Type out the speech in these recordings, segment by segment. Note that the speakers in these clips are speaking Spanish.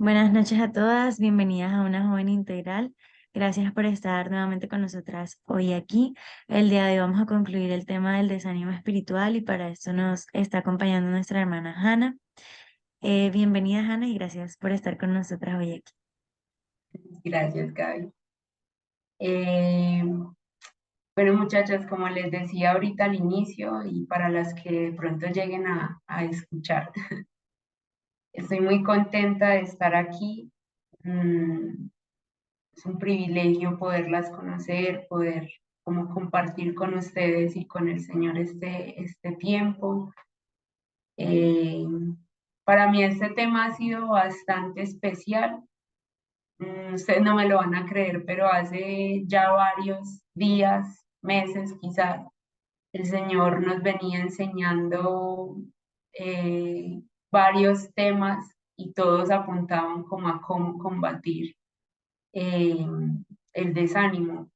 Buenas noches a todas, bienvenidas a Una Joven Integral. Gracias por estar nuevamente con nosotras hoy aquí. El día de hoy vamos a concluir el tema del desánimo espiritual y para esto nos está acompañando nuestra hermana Hanna. Bienvenida Hanna y gracias por estar con nosotras hoy aquí. Gracias, Gaby. Eh, bueno, muchachas, como les decía ahorita al inicio y para las que de pronto lleguen a escuchar, estoy muy contenta de estar aquí. Mm, es un privilegio poderlas conocer, poder como compartir con ustedes y con el Señor este tiempo. Eh, para mí este tema ha sido bastante especial. Ustedes no me lo van a creer, pero hace ya varios días, meses quizás, el Señor nos venía enseñando varios temas y todos apuntaban como a cómo combatir eh, el desánimo.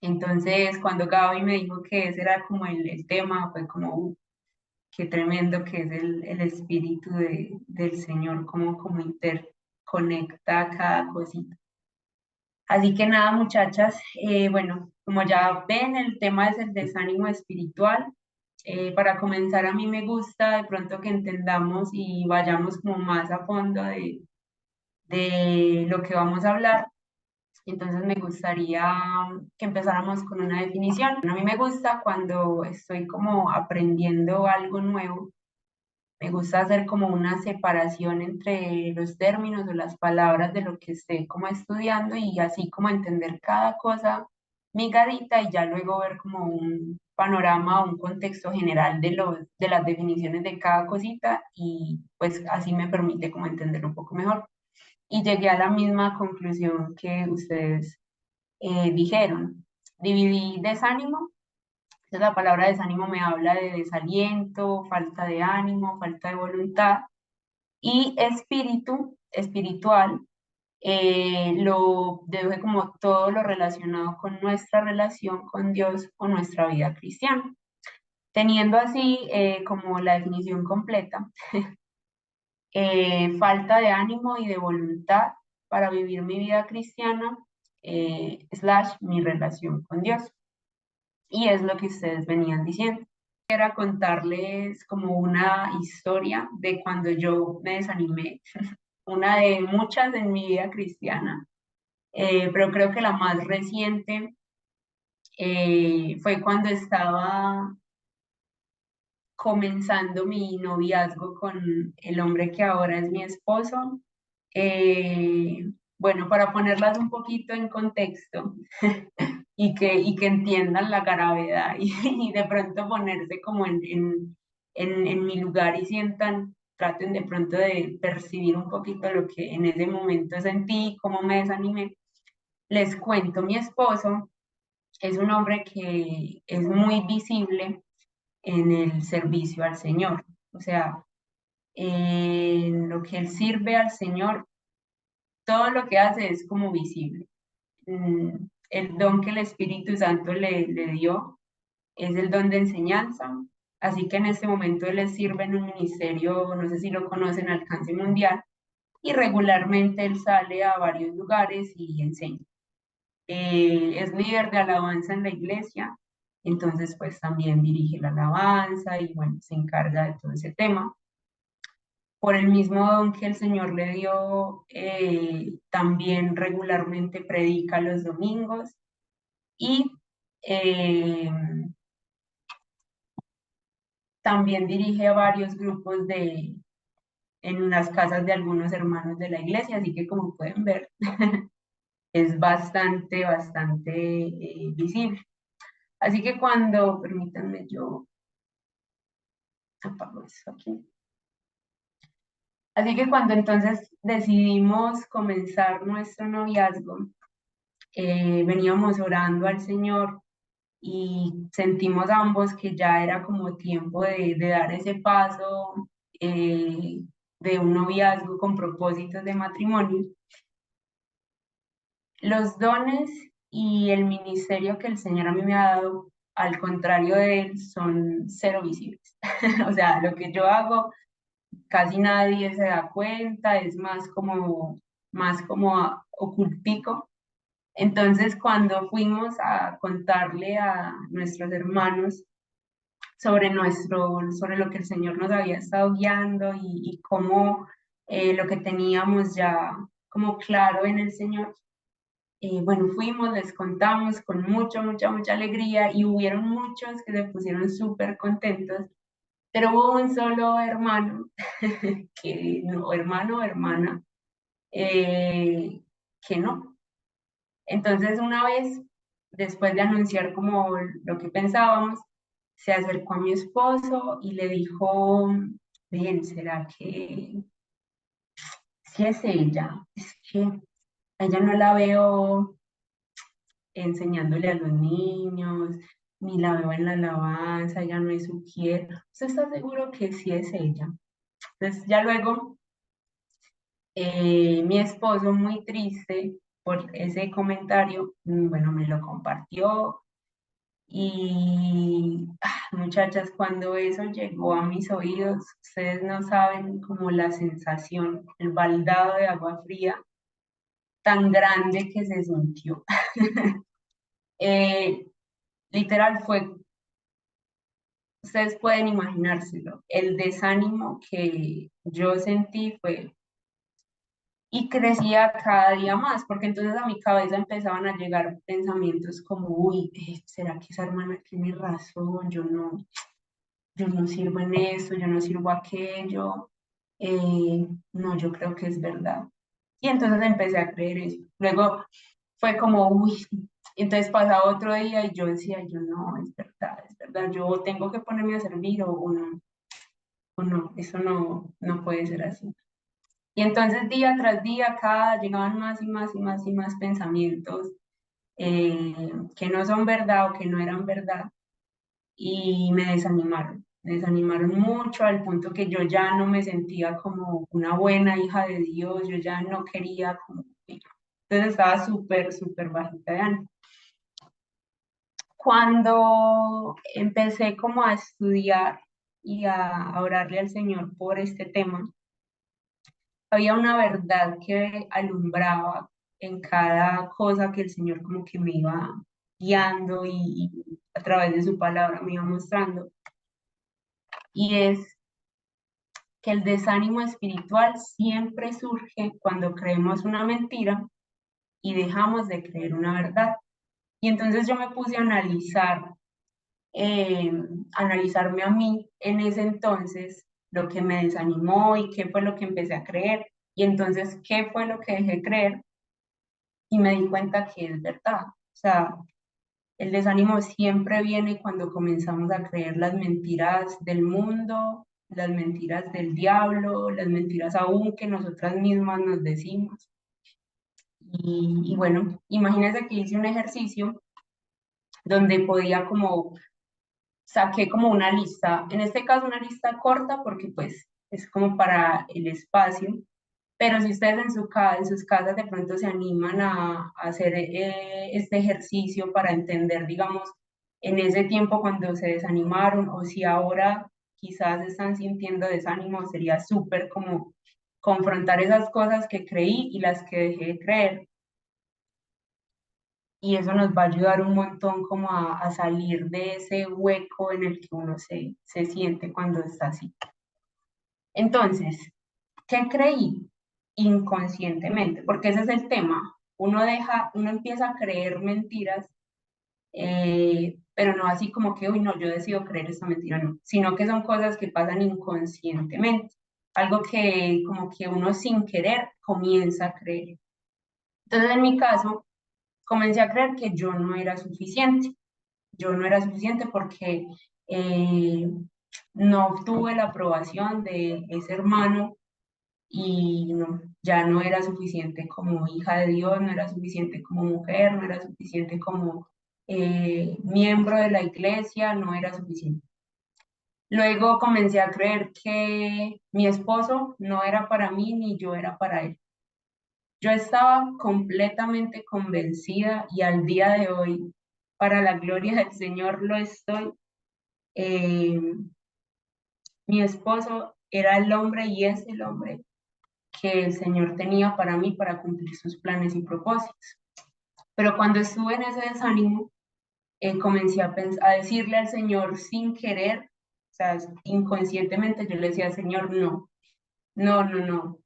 Entonces, cuando Gaby me dijo que ese era como el tema, fue como, qué tremendo que es el Espíritu del Señor, como interconecta cada cosita. Así que nada, muchachas, bueno, como ya ven, el tema es el desánimo espiritual. Para comenzar, a mí me gusta de pronto que entendamos y vayamos como más a fondo de lo que vamos a hablar. Entonces me gustaría que empezáramos con una definición. A mí me gusta cuando estoy como aprendiendo algo nuevo. Me gusta hacer como una separación entre los términos o las palabras de lo que esté como estudiando y así como entender cada cosa migadita y ya luego ver como un panorama o un contexto general de las definiciones de cada cosita y pues así me permite como entender un poco mejor. Y llegué a la misma conclusión que ustedes dijeron. Dividí desánimo. Entonces, la palabra desánimo me habla de desaliento, falta de ánimo, falta de voluntad. Y espíritu, espiritual, lo deduje como todo lo relacionado con nuestra relación con Dios o nuestra vida cristiana. Teniendo así como la definición completa, falta de ánimo y de voluntad para vivir mi vida cristiana, slash mi relación con Dios. Y es lo que ustedes venían diciendo. Era contarles como una historia de cuando yo me desanimé, una de muchas en mi vida cristiana, pero creo que la más reciente fue cuando estaba comenzando mi noviazgo con el hombre que ahora es mi esposo. Eh, bueno, para ponerlas un poquito en contexto y que entiendan la gravedad y de pronto ponerse como en mi lugar y sientan, traten de pronto de percibir un poquito lo que en ese momento sentí, cómo me desanimé. Les cuento, mi esposo es un hombre que es muy visible en el servicio al Señor. O sea, en lo que él sirve al Señor, todo lo que hace es como visible. El don que el Espíritu Santo le dio es el don de enseñanza. Así que en este momento él les sirve en un ministerio, no sé si lo conocen, alcance mundial, y regularmente él sale a varios lugares y enseña. Es líder de alabanza en la iglesia, entonces pues también dirige la alabanza y bueno, se encarga de todo ese tema. Por el mismo don que el Señor le dio, también regularmente predica los domingos y eh, también dirige a varios grupos en las casas de algunos hermanos de la iglesia, así que como pueden ver, es bastante visible. Así que cuando, permítanme, yo apago esto aquí. Así que cuando entonces decidimos comenzar nuestro noviazgo, veníamos orando al Señor y sentimos ambos que ya era como tiempo de dar ese paso de un noviazgo con propósitos de matrimonio. Los dones y el ministerio que el Señor a mí me ha dado, al contrario de él, son cero visibles. O sea, lo que yo hago casi nadie se da cuenta, es más como ocultico. Entonces, cuando fuimos a contarle a nuestros hermanos sobre lo que el Señor nos había estado guiando y cómo lo que teníamos ya como claro en el Señor, bueno, fuimos, les contamos con mucha alegría y hubieron muchos que se pusieron súper contentos, pero hubo un solo hermano, que no, hermano o hermana, eh, que no. Entonces, una vez, después de anunciar como lo que pensábamos, se acercó a mi esposo y le dijo, bien, ¿será que si es ella? Es que a ella no la veo enseñándole a los niños, ni la veo en la alabanza, ella no es su quiera. ¿Usted está seguro que sí es ella? Entonces ya luego mi esposo, muy triste por ese comentario, bueno, me lo compartió y muchachas, cuando eso llegó a mis oídos, ustedes no saben como la sensación, el baldado de agua fría tan grande que se sintió. Eh, literal fue, ustedes pueden imaginárselo, el desánimo que yo sentí fue, y crecía cada día más, porque entonces a mi cabeza empezaban a llegar pensamientos como, uy, ¿será que esa hermana tiene razón? Yo no sirvo en eso, yo no sirvo aquello, no, yo creo que es verdad. Y entonces empecé a creer eso. Luego fue como, uy, entonces pasaba otro día y yo decía, yo no, es verdad, yo tengo que ponerme a servir o no, eso no, no puede ser así. Y entonces día tras día, cada llegaban más y más y más y más pensamientos que no son verdad o que no eran verdad y me desanimaron mucho al punto que yo ya no me sentía como una buena hija de Dios, yo ya no quería como, entonces estaba súper bajita de ánimo. Cuando empecé como a estudiar y a orarle al Señor por este tema, había una verdad que alumbraba en cada cosa que el Señor como que me iba guiando y a través de su palabra me iba mostrando. Y es que el desánimo espiritual siempre surge cuando creemos una mentira y dejamos de creer una verdad. Y entonces yo me puse a eh, analizarme a mí en ese entonces, lo que me desanimó y qué fue lo que empecé a creer. Y entonces, ¿qué fue lo que dejé de creer? Y me di cuenta que es verdad. O sea, el desánimo siempre viene cuando comenzamos a creer las mentiras del mundo, las mentiras del diablo, las mentiras aún que nosotras mismas nos decimos. Y bueno, imagínense que hice un ejercicio donde podía como, saqué como una lista, en este caso una lista corta porque pues es como para el espacio, pero si ustedes en sus casas de pronto se animan a hacer este ejercicio para entender, digamos, en ese tiempo cuando se desanimaron o si ahora quizás están sintiendo desánimo, sería súper como confrontar esas cosas que creí y las que dejé de creer. Y eso nos va a ayudar un montón como a salir de ese hueco en el que uno se siente cuando está así. Entonces, ¿qué creí? Inconscientemente, porque ese es el tema. Uno empieza a creer mentiras, pero no así como que, uy, no, yo decido creer esta mentira, no, sino que son cosas que pasan inconscientemente, algo que como que uno sin querer comienza a creer. Entonces, en mi caso, comencé a creer que yo no era suficiente. Yo no era suficiente porque eh, no obtuve la aprobación de ese hermano y no, ya no era suficiente como hija de Dios, no era suficiente como mujer, no era suficiente como miembro de la iglesia, no era suficiente. Luego comencé a creer que mi esposo no era para mí ni yo era para él. Yo estaba completamente convencida y al día de hoy, para la gloria del Señor, lo estoy. eh, Mi esposo era el hombre y es el hombre que el Señor tenía para mí para cumplir sus planes y propósitos. Pero cuando estuve en ese desánimo, comencé a decirle al Señor sin querer, o sea, inconscientemente yo le decía al Señor, no, no, no, no,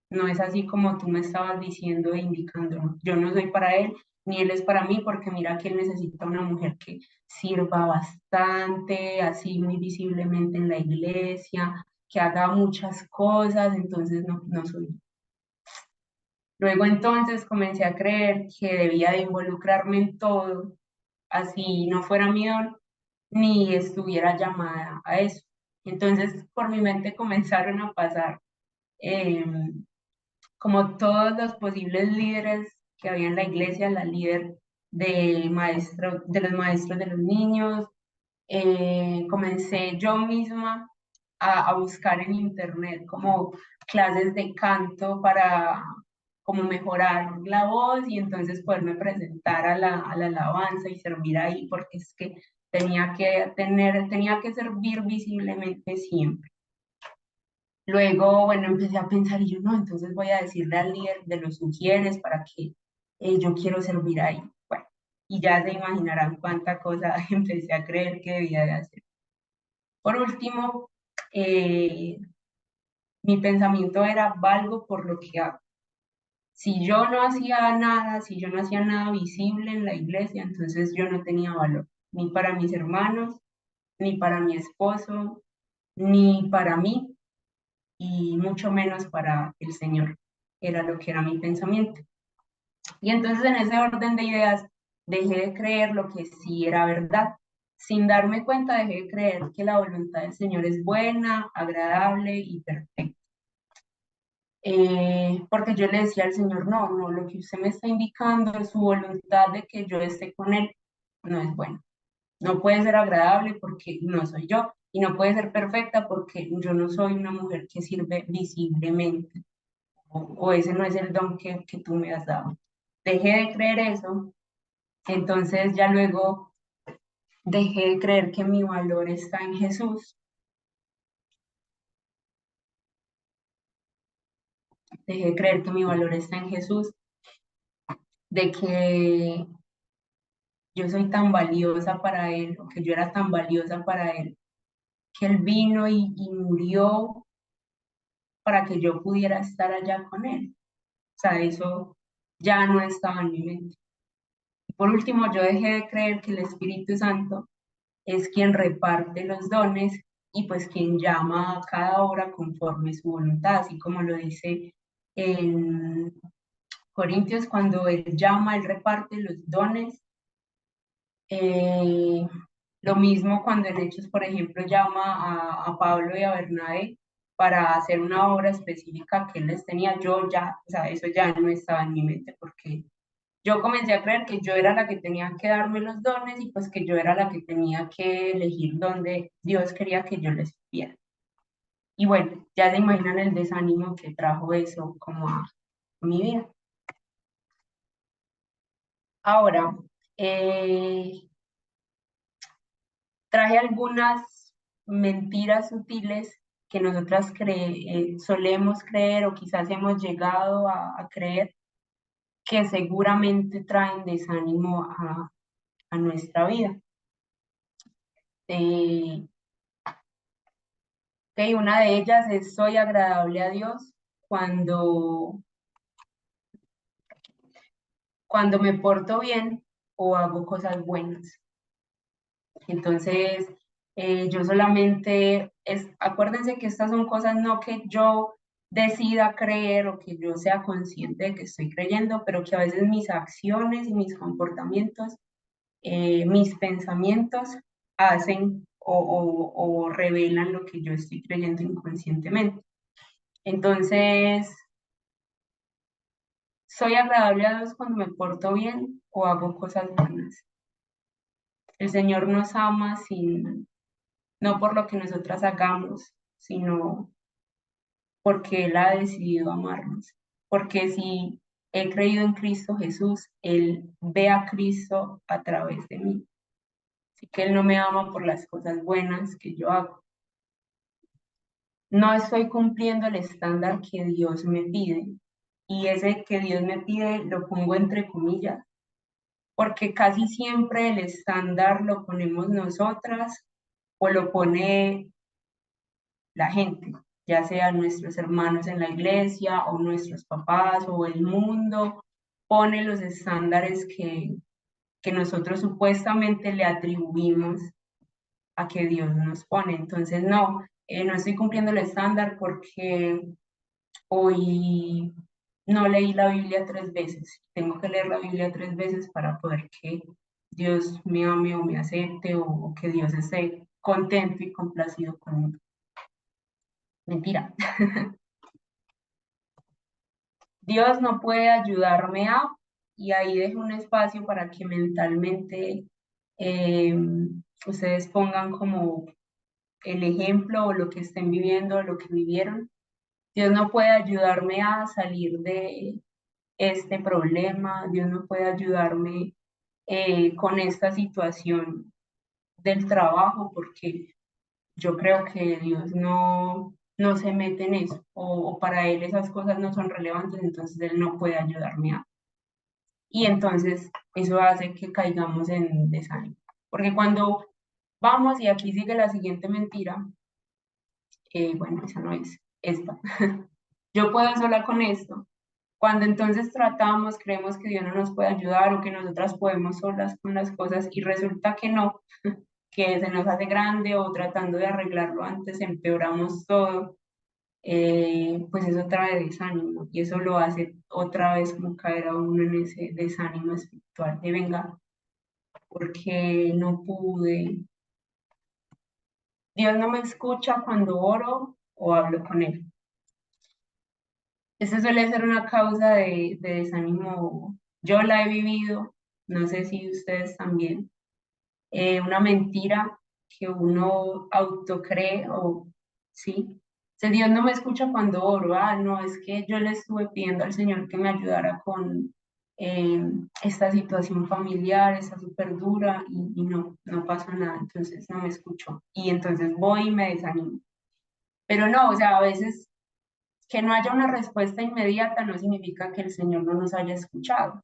no es así como tú me estabas diciendo e indicando, ¿no? Yo no soy para él, ni él es para mí, porque mira que él necesita una mujer que sirva bastante, así muy visiblemente en la iglesia, que haga muchas cosas, entonces no, no soy yo. Luego entonces comencé a creer que debía de involucrarme en todo, así no fuera mi don, ni estuviera llamada a eso. Entonces por mi mente comenzaron a pasar eh, como todos los posibles líderes que había en la iglesia, la líder de los maestros de los niños. Comencé yo misma a buscar en internet como clases de canto para como mejorar la voz y entonces poderme presentar a la alabanza y servir ahí, porque es que tenía que servir visiblemente siempre. Luego, bueno, empecé a pensar y yo no, entonces voy a decirle al líder de los sugieres para que yo quiero servir ahí. Bueno, y ya se imaginarán cuánta cosa empecé a creer que debía de hacer. Por último, eh, mi pensamiento era, valgo por lo que hago. Si yo no hacía nada, si yo no hacía nada visible en la iglesia, entonces yo no tenía valor, ni para mis hermanos, ni para mi esposo, ni para mí, y mucho menos para el Señor. Era lo que era mi pensamiento. Y entonces en ese orden de ideas dejé de creer lo que sí era verdad. Sin darme cuenta dejé de creer que la voluntad del Señor es buena, agradable y perfecta. Porque yo le decía al Señor, no, no, lo que usted me está indicando es su voluntad de que yo esté con Él, no es bueno. No puede ser agradable porque no soy yo y no puede ser perfecta porque yo no soy una mujer que sirve visiblemente o ese no es el don que tú me has dado. Dejé de creer eso, entonces ya luego dejé de creer que mi valor está en Jesús, dejé de creer que mi valor está en Jesús, de que yo soy tan valiosa para Él, o que yo era tan valiosa para Él, que Él vino y murió para que yo pudiera estar allá con Él. O sea, eso ya no estaba en mi mente. Y por último, yo dejé de creer que el Espíritu Santo es quien reparte los dones y pues quien llama a cada obra conforme su voluntad, así como lo dice en Corintios, cuando Él llama, Él reparte los dones. Eh, lo mismo cuando en Hechos, por ejemplo, llama a Pablo y a Bernabé para hacer una obra específica que él les tenía, yo ya, o sea, eso ya no estaba en mi mente porque yo comencé a creer que yo era la que tenía que darme los dones y pues que yo era la que tenía que elegir dónde Dios quería que yo les viera. Y bueno, ya se imaginan el desánimo que trajo eso como a mi vida. Ahora, eh, traje algunas mentiras sutiles que nosotras solemos creer o quizás hemos llegado a creer que seguramente traen desánimo a nuestra vida. Eh, ok, una de ellas es soy agradable a Dios cuando, cuando me porto bien o hago cosas buenas. Entonces, yo solamente, acuérdense que estas son cosas no que yo decida creer o que yo sea consciente de que estoy creyendo, pero que a veces mis acciones y mis comportamientos, mis pensamientos hacen o revelan lo que yo estoy creyendo inconscientemente. Entonces, soy agradable a Dios cuando me porto bien o hago cosas buenas. El Señor nos ama sin, no por lo que nosotras hagamos, sino porque Él ha decidido amarnos. Porque si he creído en Cristo Jesús, Él ve a Cristo a través de mí. Así que Él no me ama por las cosas buenas que yo hago. no estoy cumpliendo el estándar que Dios me pide. Y ese que Dios me pide lo pongo entre comillas, porque casi siempre el estándar lo ponemos nosotras o lo pone la gente, ya sean nuestros hermanos en la iglesia o nuestros papás o el mundo, pone los estándares que nosotros supuestamente le atribuimos a que Dios nos pone. Entonces, no, no estoy cumpliendo el estándar porque hoy no leí la Biblia 3 veces. Tengo que leer la Biblia 3 veces para poder que Dios me ame o me acepte o que Dios esté contento y complacido conmigo. Mentira. Dios no puede ayudarme a, y ahí dejo un espacio para que mentalmente eh, ustedes pongan como el ejemplo o lo que estén viviendo, lo que vivieron. Dios no puede ayudarme a salir de este problema, Dios no puede ayudarme con esta situación del trabajo, porque yo creo que Dios no se mete en eso, o para Él esas cosas no son relevantes, entonces Él no puede ayudarme a. Y entonces eso hace que caigamos en desánimo. Porque cuando vamos, y aquí sigue la siguiente mentira, bueno, esa no es esta. Yo puedo sola con esto. Cuando entonces tratamos, creemos que Dios no nos puede ayudar o que nosotras podemos solas con las cosas y resulta que no, que se nos hace grande o tratando de arreglarlo antes empeoramos todo, pues eso trae desánimo y eso lo hace otra vez como caer a uno en ese desánimo espiritual de venga, porque no pude, Dios no me escucha cuando oro o hablo con Él. Esa suele ser una causa de desánimo. Yo la he vivido, no sé si ustedes también. Una mentira que uno autocree o sí. Si Dios no me escucha cuando oro, no, es que yo le estuve pidiendo al Señor que me ayudara con esta situación familiar, está súper dura y no pasa nada, entonces no me escuchó. Y entonces voy y me desanimo. Pero no, o sea, a veces que no haya una respuesta inmediata no significa que el Señor no nos haya escuchado.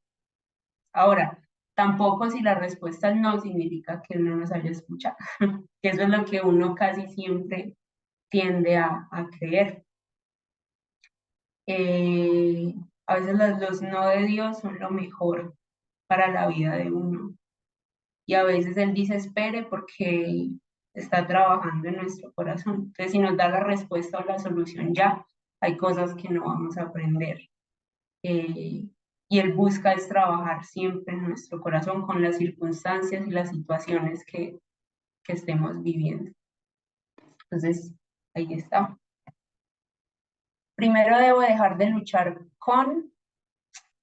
Ahora, tampoco si la respuesta es no significa que Él no nos haya escuchado, que eso es lo que uno casi siempre tiende a creer. Eh, a veces los no de Dios son lo mejor para la vida de uno. Y a veces Él dice espere porque está trabajando en nuestro corazón. Entonces, si nos da la respuesta o la solución ya, hay cosas que no vamos a aprender. eh, y Él busca es trabajar siempre en nuestro corazón con las circunstancias y las situaciones que estemos viviendo. Entonces, ahí está. Primero debo dejar de luchar con,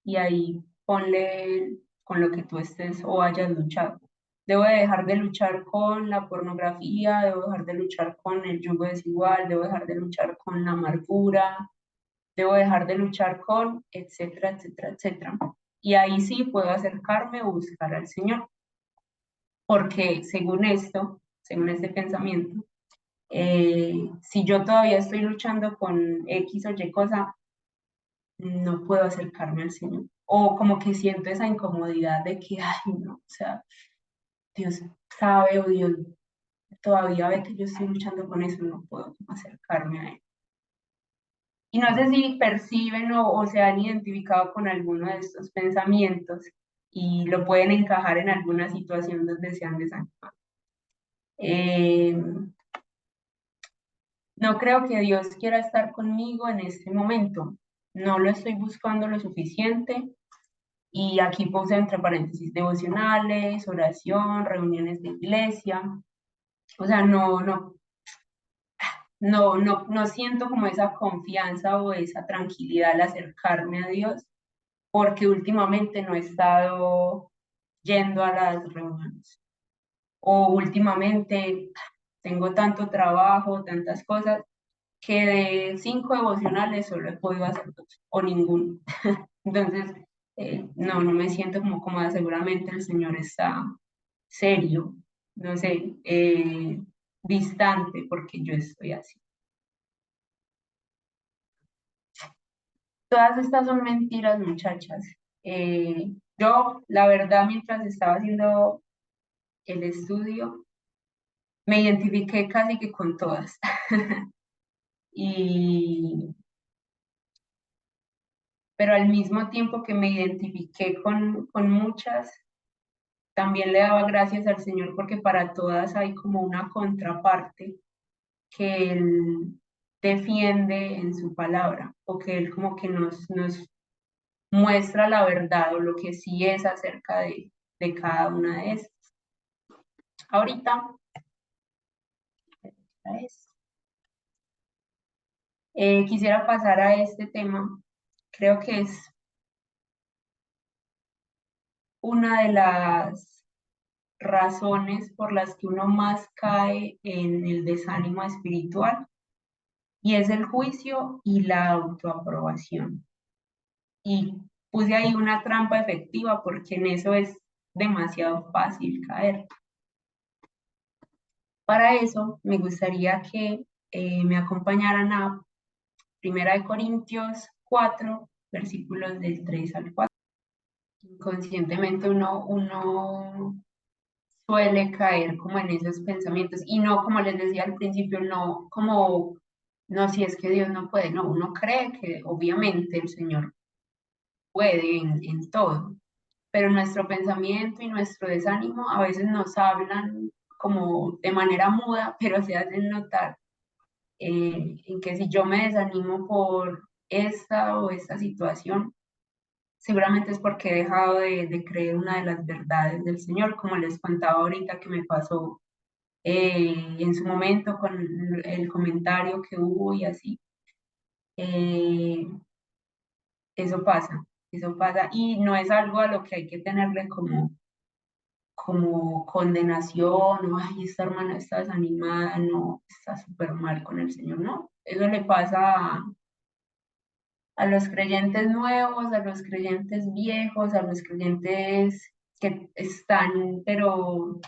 y ahí ponle con lo que tú estés o hayas luchado. Debo de dejar de luchar con la pornografía, debo dejar de luchar con el yugo desigual, debo dejar de luchar con la amargura, debo dejar de luchar con, etcétera, etcétera, etcétera. Y ahí sí puedo acercarme o buscar al Señor, porque según esto, según este pensamiento, si yo todavía estoy luchando con X o Y cosa, no puedo acercarme al Señor. O como que siento esa incomodidad de que, ay, no, o sea, Dios sabe o Dios todavía ve que yo estoy luchando con eso, no puedo acercarme a Él. Y no sé si perciben o se han identificado con alguno de estos pensamientos y lo pueden encajar en alguna situación donde se han desanimado. No creo que Dios quiera estar conmigo en este momento. No lo estoy buscando lo suficiente. Y aquí puse entre paréntesis devocionales, oración, reuniones de iglesia. O sea, no siento como esa confianza o esa tranquilidad al acercarme a Dios porque últimamente no he estado yendo a las reuniones. O últimamente tengo tanto trabajo, tantas cosas, que de 5 devocionales solo he podido hacer 2 o ninguno. Entonces, no me siento como cómoda, seguramente el Señor está serio, no sé, distante porque yo estoy así. Todas estas son mentiras, muchachas. Yo, la verdad, mientras estaba haciendo el estudio, me identifiqué casi que con todas. Y, pero al mismo tiempo que me identifiqué con muchas, también le daba gracias al Señor porque para todas hay como una contraparte que Él defiende en su palabra o que Él como que nos muestra la verdad o lo que sí es acerca de cada una de estas. Ahorita, quisiera pasar a este tema. Creo que es una de las razones por las que uno más cae en el desánimo espiritual y es el juicio y la autoaprobación. Y puse ahí una trampa efectiva porque en eso es demasiado fácil caer. Para eso me gustaría que me acompañaran a Primera de Corintios 4, versículos del 3 al 4. Inconscientemente uno suele caer como en esos pensamientos y no, como les decía al principio, no como, no, si es que Dios no puede, no, uno cree que obviamente el Señor puede en todo, pero nuestro pensamiento y nuestro desánimo a veces nos hablan como de manera muda, pero se hacen notar en que si yo me desanimo por esta o esta situación, seguramente es porque he dejado de creer una de las verdades del Señor, como les contaba ahorita que me pasó en su momento con el comentario que hubo y así. Eh, eso pasa y no es algo a lo que hay que tenerle como condenación o, ay, esta hermana está desanimada, no, está súper mal con el Señor, no. Eso le pasa a los creyentes nuevos, a los creyentes viejos, a los creyentes que están, pero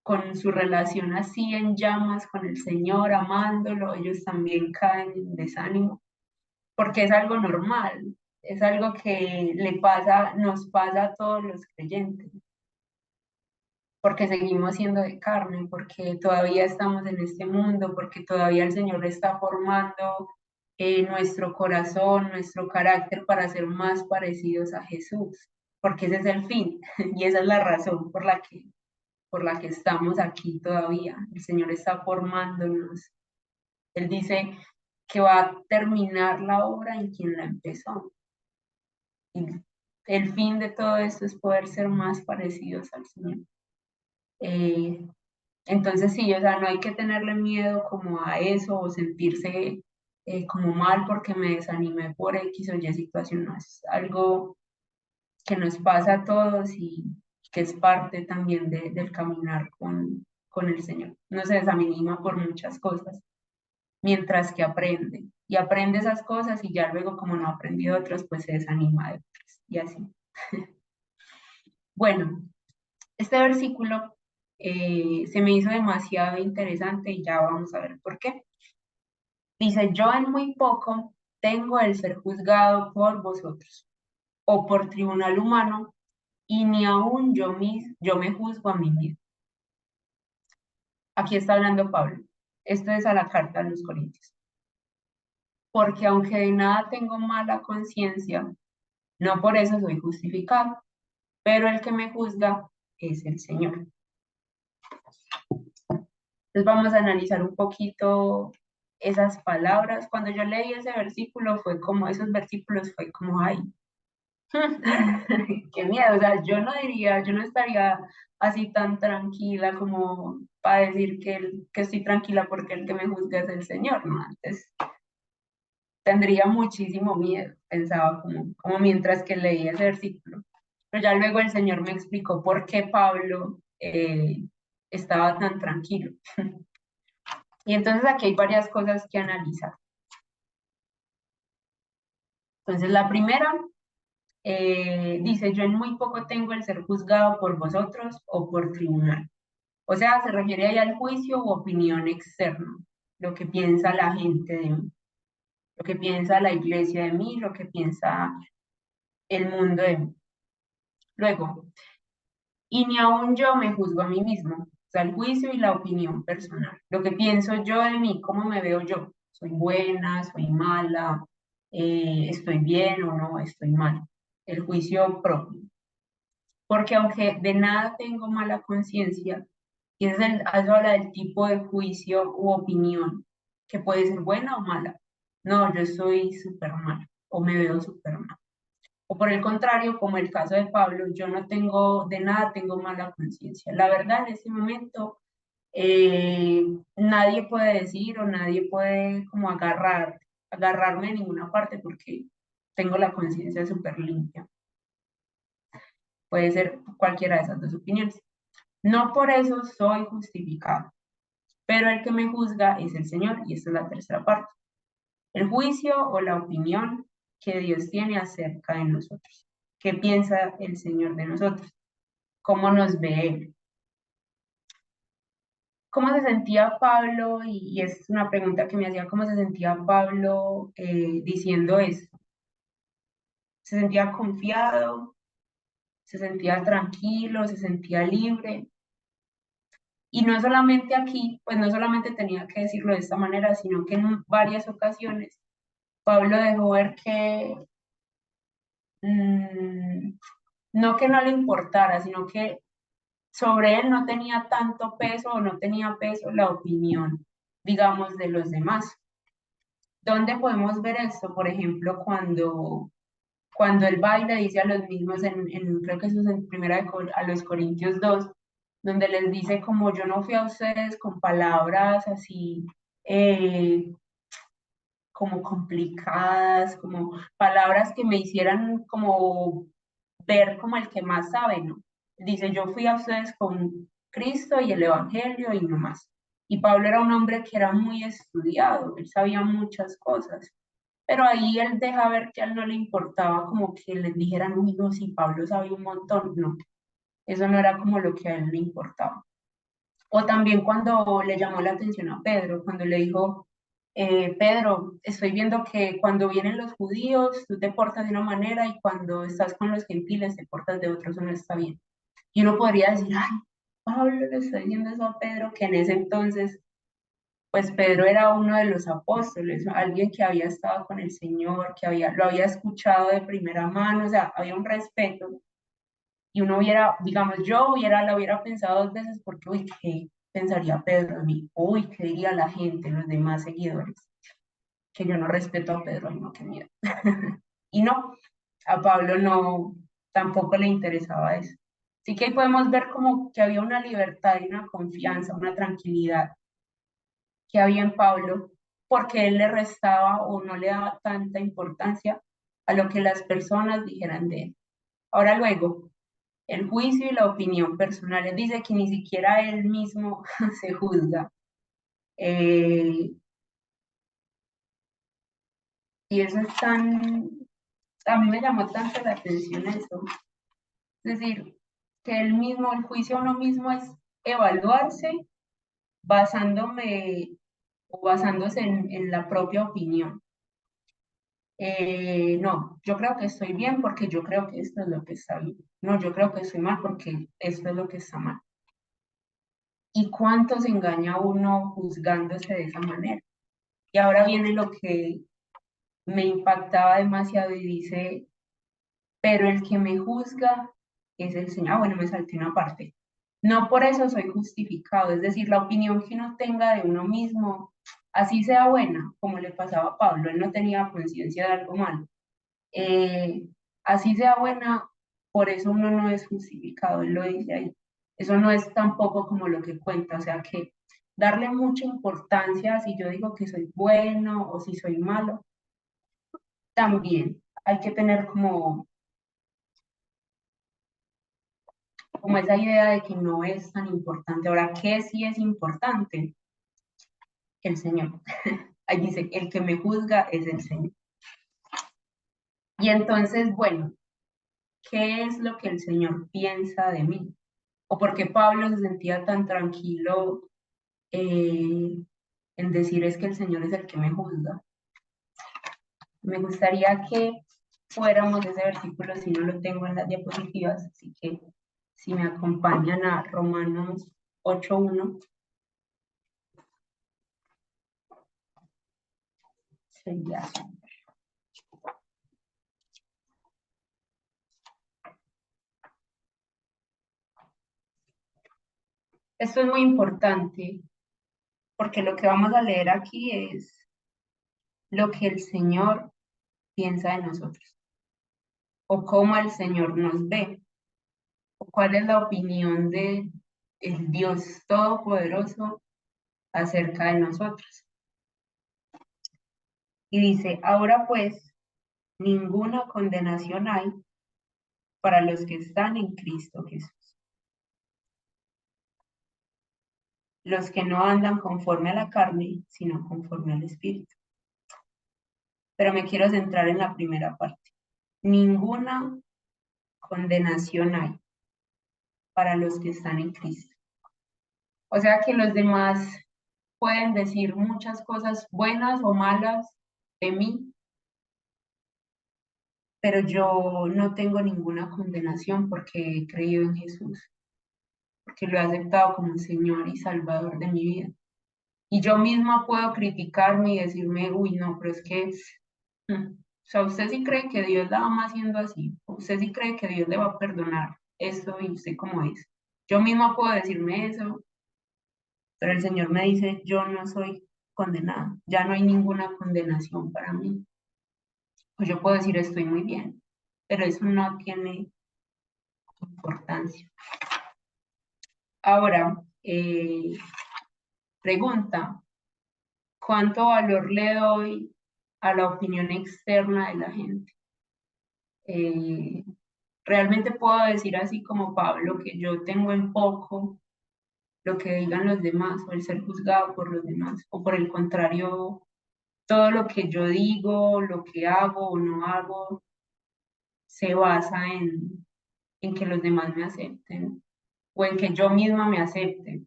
con su relación así en llamas con el Señor, amándolo, ellos también caen en desánimo, porque es algo normal, es algo que le pasa, nos pasa a todos los creyentes, porque seguimos siendo de carne, porque todavía estamos en este mundo, porque todavía el Señor está formando nuestro corazón, nuestro carácter para ser más parecidos a Jesús, porque ese es el fin y esa es la razón por la que estamos aquí todavía. El Señor está formándonos. Él dice que va a terminar la obra en quien la empezó. Y el fin de todo esto es poder ser más parecidos al Señor. Eh, entonces sí, o sea, no hay que tenerle miedo como a eso o sentirse como mal porque me desanimé por X o Y situación, no, es algo que nos pasa a todos y que es parte también del caminar con el Señor. No se desanima por muchas cosas, mientras que aprende. Y aprende esas cosas y ya luego como no ha aprendido otras, pues se desanima de otras. Y así. Bueno, este versículo se me hizo demasiado interesante y ya vamos a ver por qué. Dice, yo en muy poco tengo el ser juzgado por vosotros o por tribunal humano y ni aún yo me juzgo a mí mismo. Aquí está hablando Pablo. Esto es a la carta a los Corintios. Porque aunque de nada tengo mala conciencia, no por eso soy justificado, pero el que me juzga es el Señor. Entonces vamos a analizar un poquito esas palabras. Cuando yo leí ese versículo fue como, esos versículos fue como, ay, qué miedo, o sea, yo no diría, yo no estaría así tan tranquila como para decir que estoy tranquila porque el que me juzga es el Señor, ¿no? Antes tendría muchísimo miedo, pensaba como mientras que leía ese versículo. Pero ya luego el Señor me explicó por qué Pablo estaba tan tranquilo. Y entonces aquí hay varias cosas que analizar. Entonces la primera dice, yo en muy poco tengo el ser juzgado por vosotros o por tribunal. O sea, se refiere ahí al juicio u opinión externa, lo que piensa la gente de mí. lo que piensa la iglesia de mí, lo que piensa el mundo de mí. Luego, y ni aún yo me juzgo a mí mismo, o sea, el juicio y la opinión personal. Lo que pienso yo de mí, cómo me veo yo. Soy buena, soy mala, estoy bien o no estoy mal. El juicio propio. Porque aunque de nada tengo mala conciencia, y eso habla del tipo de juicio u opinión, que puede ser buena o mala. No, yo soy súper mal o me veo súper mal. O por el contrario, como el caso de Pablo, yo no tengo, de nada tengo mala conciencia. La verdad, en ese momento, nadie puede decir o nadie puede como agarrarme en ninguna parte porque tengo la conciencia súper limpia. Puede ser cualquiera de esas dos opiniones. No por eso soy justificado, pero el que me juzga es el Señor, y esta es la tercera parte. El juicio o la opinión que Dios tiene acerca de nosotros. ¿Qué piensa el Señor de nosotros? ¿Cómo nos ve Él? ¿Cómo se sentía Pablo? Y es una pregunta que me hacía, ¿cómo se sentía Pablo diciendo esto? ¿Se sentía confiado? ¿Se sentía tranquilo? ¿Se sentía libre? Y no solamente aquí, pues no solamente tenía que decirlo de esta manera, sino que en varias ocasiones Pablo dejó ver mm, no que no le importara, sino que sobre él no tenía tanto peso o no tenía peso la opinión, digamos, de los demás. ¿Dónde podemos ver esto? Por ejemplo, cuando él va y le dice a los mismos, creo que eso es en primera a los Corintios 2, donde les dice como yo no fui a ustedes con palabras así eh, como complicadas, como palabras que me hicieran como ver como el que más sabe, ¿no? Dice, yo fui a ustedes con Cristo y el Evangelio y no más. Y Pablo era un hombre que era muy estudiado, él sabía muchas cosas, pero ahí él deja ver que a él no le importaba como que les dijeran, uy, no, si Pablo sabía un montón, no, eso no era como lo que a él le importaba. O también cuando le llamó la atención a Pedro, cuando le dijo, Pedro, estoy viendo que cuando vienen los judíos tú te portas de una manera y cuando estás con los gentiles te portas de otro, eso no está bien. Y uno podría decir, ay, Pablo le está diciendo eso a Pedro, que en ese entonces, pues Pedro era uno de los apóstoles, alguien que había estado con el Señor, lo había escuchado de primera mano, o sea, había un respeto y uno hubiera, digamos, lo hubiera pensado dos veces porque, uy, ¿qué pensaría Pedro de mí? Uy, ¿qué diría la gente, los demás seguidores? Que yo no respeto a Pedro, ay, no, qué miedo. Y no, a Pablo no, tampoco le interesaba eso. Así que ahí podemos ver como que había una libertad y una confianza, una tranquilidad que había en Pablo, porque él le restaba o no le daba tanta importancia a lo que las personas dijeran de él. Ahora luego, el juicio y la opinión personal. Él dice que ni siquiera él mismo se juzga. Eh, y eso es tan, a mí me llamó tanto la atención eso. Es decir, que el juicio a uno mismo es evaluarse basándome o basándose en la propia opinión. No, yo creo que estoy bien porque yo creo que esto es lo que está bien. No, yo creo que estoy mal porque esto es lo que está mal. ¿Y cuánto se engaña uno juzgándose de esa manera? Y ahora viene lo que me impactaba demasiado y dice, pero el que me juzga es el Señor. Ah, bueno, me salté una parte. No por eso soy justificado, es decir, la opinión que uno tenga de uno mismo, así sea buena, como le pasaba a Pablo, él no tenía conciencia de algo malo. Eh, Así sea buena, por eso uno no es justificado, él lo dice ahí. Eso no es tampoco como lo que cuenta, o sea que darle mucha importancia si yo digo que soy bueno o si soy malo, también hay que tener como esa idea de que no es tan importante. Ahora, ¿qué sí es importante? El Señor. Ahí dice, el que me juzga es el Señor. Y entonces, bueno, ¿qué es lo que el Señor piensa de mí? ¿O por qué Pablo se sentía tan tranquilo en decir es que el Señor es el que me juzga? Me gustaría que fuéramos ese versículo, si no lo tengo en las diapositivas, así que si me acompañan a Romanos 8:1, sería. Esto es muy importante porque lo que vamos a leer aquí es lo que el Señor piensa de nosotros o cómo el Señor nos ve o cuál es la opinión de el Dios Todopoderoso acerca de nosotros. Y dice, ahora pues, ninguna condenación hay para los que están en Cristo Jesús, los que no andan conforme a la carne, sino conforme al Espíritu. Pero me quiero centrar en la primera parte. Ninguna condenación hay para los que están en Cristo. O sea que los demás pueden decir muchas cosas buenas o malas de mí, pero yo no tengo ninguna condenación porque he creído en Jesús, porque lo he aceptado como Señor y Salvador de mi vida. Y yo misma puedo criticarme y decirme, uy, no, pero es que, o sea, usted sí cree que Dios la ama haciendo así, usted sí cree que Dios le va a perdonar eso y usted cómo es. Yo misma puedo decirme eso, pero el Señor me dice, yo no soy condenada, ya no hay ninguna condenación para mí. Pues yo puedo decir, estoy muy bien, pero eso no tiene importancia. Ahora, pregunta, ¿cuánto valor le doy a la opinión externa de la gente? Eh, realmente puedo decir así como Pablo, que yo tengo en poco lo que digan los demás o el ser juzgado por los demás, o por el contrario, todo lo que yo digo, lo que hago o no hago, se basa en que los demás me acepten o en que yo misma me acepte.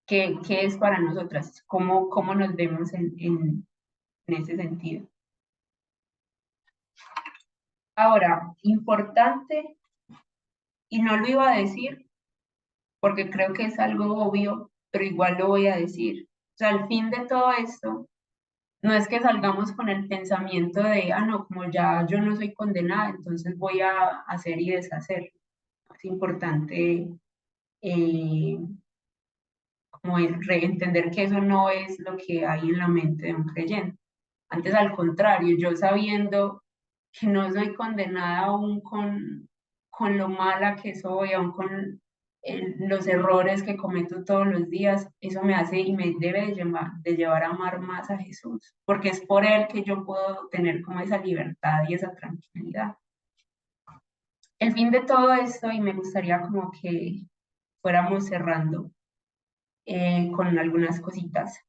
¿Qué es para nosotras? ¿Cómo nos vemos en ese sentido? Ahora, importante, y no lo iba a decir porque creo que es algo obvio, pero igual lo voy a decir. O sea, al fin de todo esto, no es que salgamos con el pensamiento de, ah, no, como ya yo no soy condenada, entonces voy a hacer y deshacer. Es importante eh, como entender que eso no es lo que hay en la mente de un creyente. Antes, al contrario, yo sabiendo que no soy condenada aún con lo mala que soy, aún con los errores que cometo todos los días, eso me hace y me debe de llevar a amar más a Jesús, porque es por Él que yo puedo tener como esa libertad y esa tranquilidad. El fin de todo esto, y me gustaría como que fuéramos cerrando con algunas cositas.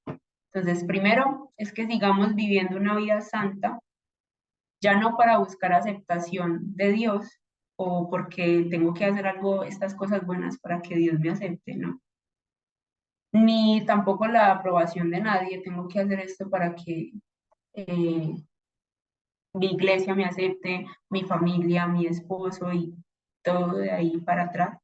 Entonces, primero es que sigamos viviendo una vida santa, ya no para buscar aceptación de Dios o porque tengo que hacer algo, estas cosas buenas para que Dios me acepte, ¿no? Ni tampoco la aprobación de nadie, tengo que hacer esto para que eh, mi iglesia me acepte, mi familia, mi esposo y todo de ahí para atrás,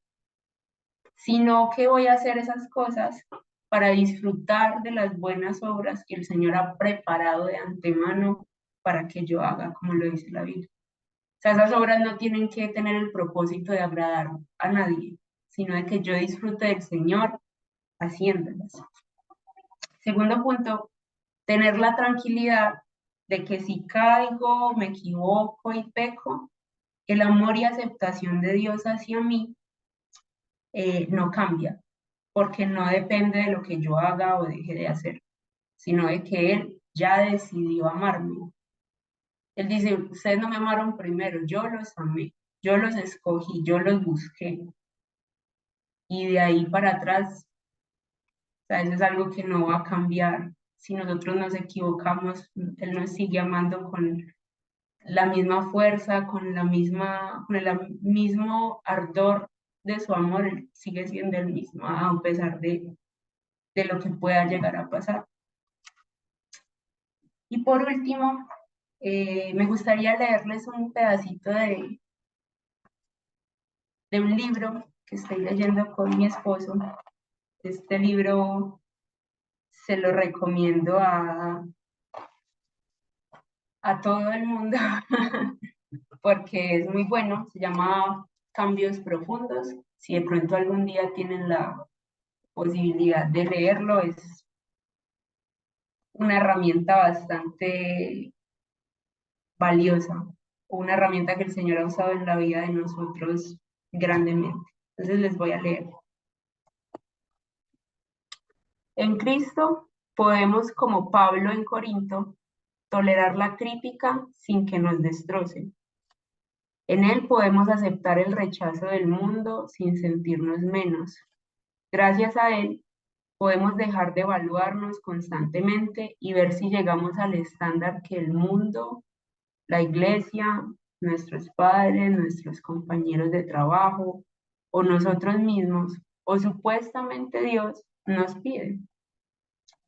sino que voy a hacer esas cosas para disfrutar de las buenas obras que el Señor ha preparado de antemano para que yo haga, como lo dice la Biblia. O sea, esas obras no tienen que tener el propósito de agradar a nadie, sino de que yo disfrute del Señor haciéndolas. Segundo punto, tener la tranquilidad de que si caigo, me equivoco y peco, el amor y aceptación de Dios hacia mí no cambia, porque no depende de lo que yo haga o deje de hacer, sino de que Él ya decidió amarme. Él dice, ustedes no me amaron primero, yo los amé, yo los escogí, yo los busqué. Y de ahí para atrás, o sea, eso es algo que no va a cambiar. Si nosotros nos equivocamos, Él nos sigue amando con la misma fuerza, con el mismo ardor de su amor, Él sigue siendo el mismo, a pesar de lo que pueda llegar a pasar. Y por último, me gustaría leerles un pedacito de un libro que estoy leyendo con mi esposo. Este libro se lo recomiendo a todo el mundo porque es muy bueno. Se llama Cambios Profundos. Si de pronto algún día tienen la posibilidad de leerlo, es una herramienta bastante valiosa, o una herramienta que el Señor ha usado en la vida de nosotros grandemente. Entonces les voy a leer. En Cristo podemos, como Pablo en Corinto, tolerar la crítica sin que nos destroce. En Él podemos aceptar el rechazo del mundo sin sentirnos menos. Gracias a Él podemos dejar de evaluarnos constantemente y ver si llegamos al estándar que el mundo, la iglesia, nuestros padres, nuestros compañeros de trabajo o nosotros mismos o supuestamente Dios nos pide.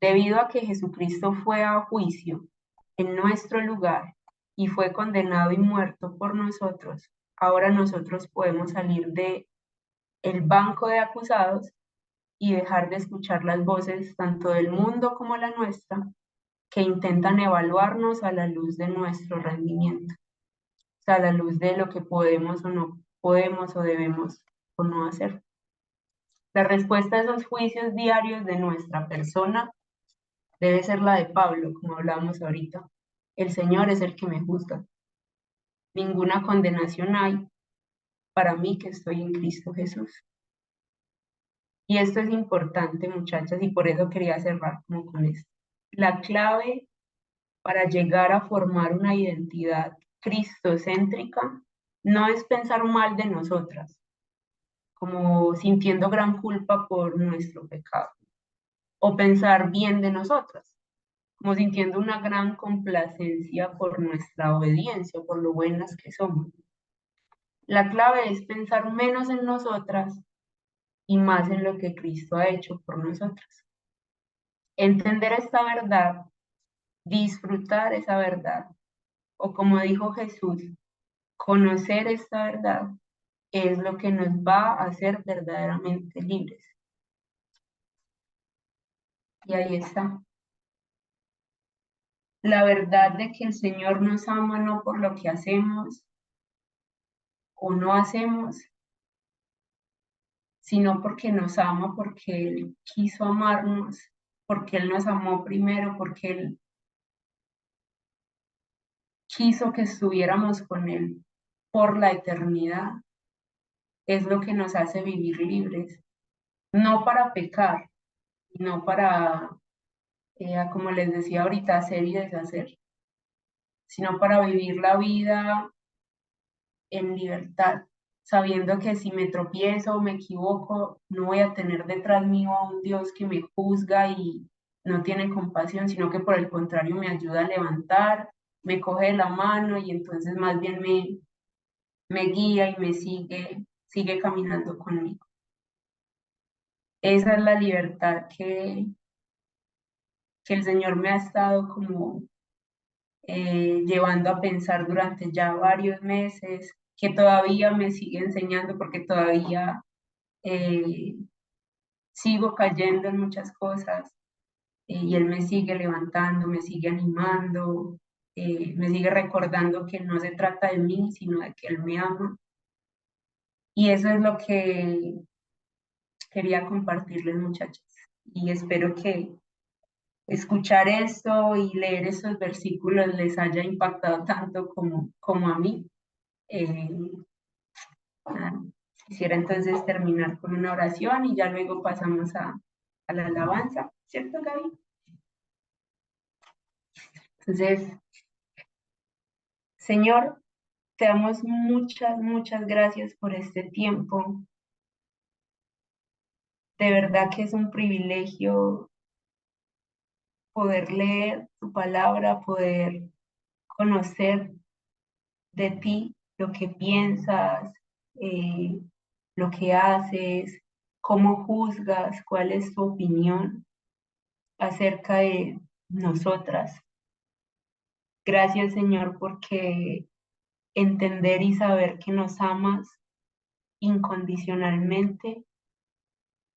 Debido a que Jesucristo fue a juicio en nuestro lugar y fue condenado y muerto por nosotros, ahora nosotros podemos salir de el banco de acusados y dejar de escuchar las voces tanto del mundo como la nuestra que intentan evaluarnos a la luz de nuestro rendimiento, o sea, a la luz de lo que podemos o no podemos o debemos o no hacer. La respuesta a esos juicios diarios de nuestra persona debe ser la de Pablo, como hablábamos ahorita. El Señor es el que me juzga. Ninguna condenación hay para mí que estoy en Cristo Jesús. Y esto es importante, muchachas, y por eso quería cerrar como con esto. La clave para llegar a formar una identidad cristocéntrica no es pensar mal de nosotras, como sintiendo gran culpa por nuestro pecado, o pensar bien de nosotras, como sintiendo una gran complacencia por nuestra obediencia, por lo buenas que somos. La clave es pensar menos en nosotras y más en lo que Cristo ha hecho por nosotras. Entender esta verdad, disfrutar esa verdad, o como dijo Jesús, conocer esta verdad es lo que nos va a hacer verdaderamente libres. Y ahí está. La verdad de que el Señor nos ama no por lo que hacemos o no hacemos, sino porque nos ama, porque Él quiso amarnos, porque Él nos amó primero, porque Él quiso que estuviéramos con Él por la eternidad, es lo que nos hace vivir libres, no para pecar, no para, como les decía ahorita, hacer y deshacer, sino para vivir la vida en libertad, sabiendo que si me tropiezo o me equivoco, no voy a tener detrás mío a un Dios que me juzga y no tiene compasión, sino que por el contrario me ayuda a levantar, me coge de la mano y entonces más bien me guía y me sigue caminando conmigo. Esa es la libertad que el Señor me ha estado como llevando a pensar durante ya varios meses, que todavía me sigue enseñando porque todavía eh, sigo cayendo en muchas cosas y Él me sigue levantando, me sigue animando, me sigue recordando que no se trata de mí, sino de que Él me ama. Y eso es lo que quería compartirles, muchachos. Y espero que escuchar esto y leer esos versículos les haya impactado tanto como a mí. Eh, nada, quisiera entonces terminar con una oración y ya luego pasamos a la alabanza, ¿cierto, Gaby? Entonces, Señor, te damos muchas gracias por este tiempo. De verdad que es un privilegio poder leer tu palabra, poder conocer de ti lo que piensas, eh, lo que haces, cómo juzgas, cuál es tu opinión acerca de nosotras. Gracias, Señor, porque entender y saber que nos amas incondicionalmente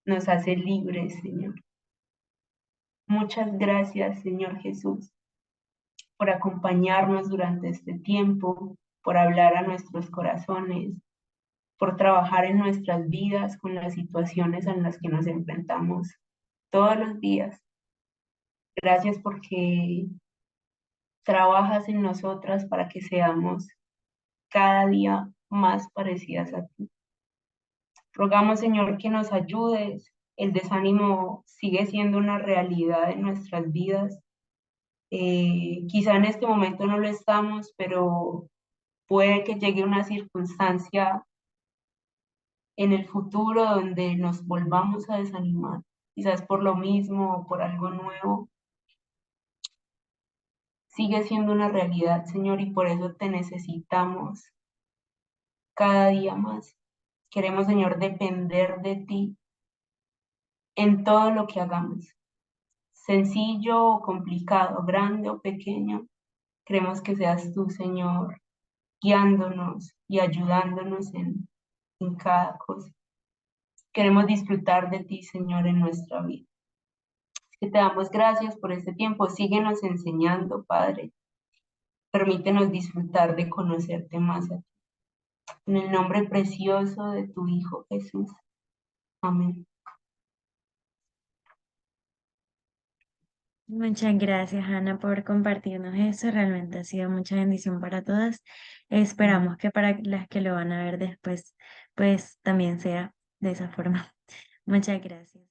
nos hace libres, Señor. Muchas gracias, Señor Jesús, por acompañarnos durante este tiempo, por hablar a nuestros corazones, por trabajar en nuestras vidas con las situaciones en las que nos enfrentamos todos los días. Gracias porque trabajas en nosotras para que seamos cada día más parecidas a ti. Rogamos, Señor, que nos ayudes. El desánimo sigue siendo una realidad en nuestras vidas. Quizá en este momento no lo estamos, pero puede que llegue una circunstancia en el futuro donde nos volvamos a desanimar, quizás por lo mismo o por algo nuevo. Sigue siendo una realidad, Señor, y por eso te necesitamos cada día más. Queremos, Señor, depender de ti en todo lo que hagamos, sencillo o complicado, grande o pequeño. Queremos que seas tú, Señor, guiándonos y ayudándonos en cada cosa. Queremos disfrutar de ti, Señor, en nuestra vida. Que te damos gracias por este tiempo. Síguenos enseñando, Padre. Permítenos disfrutar de conocerte más a ti. En el nombre precioso de tu Hijo Jesús. Amén. Muchas gracias, Ana, por compartirnos eso. Realmente ha sido mucha bendición para todas. Esperamos que para las que lo van a ver después, pues también sea de esa forma. Muchas gracias.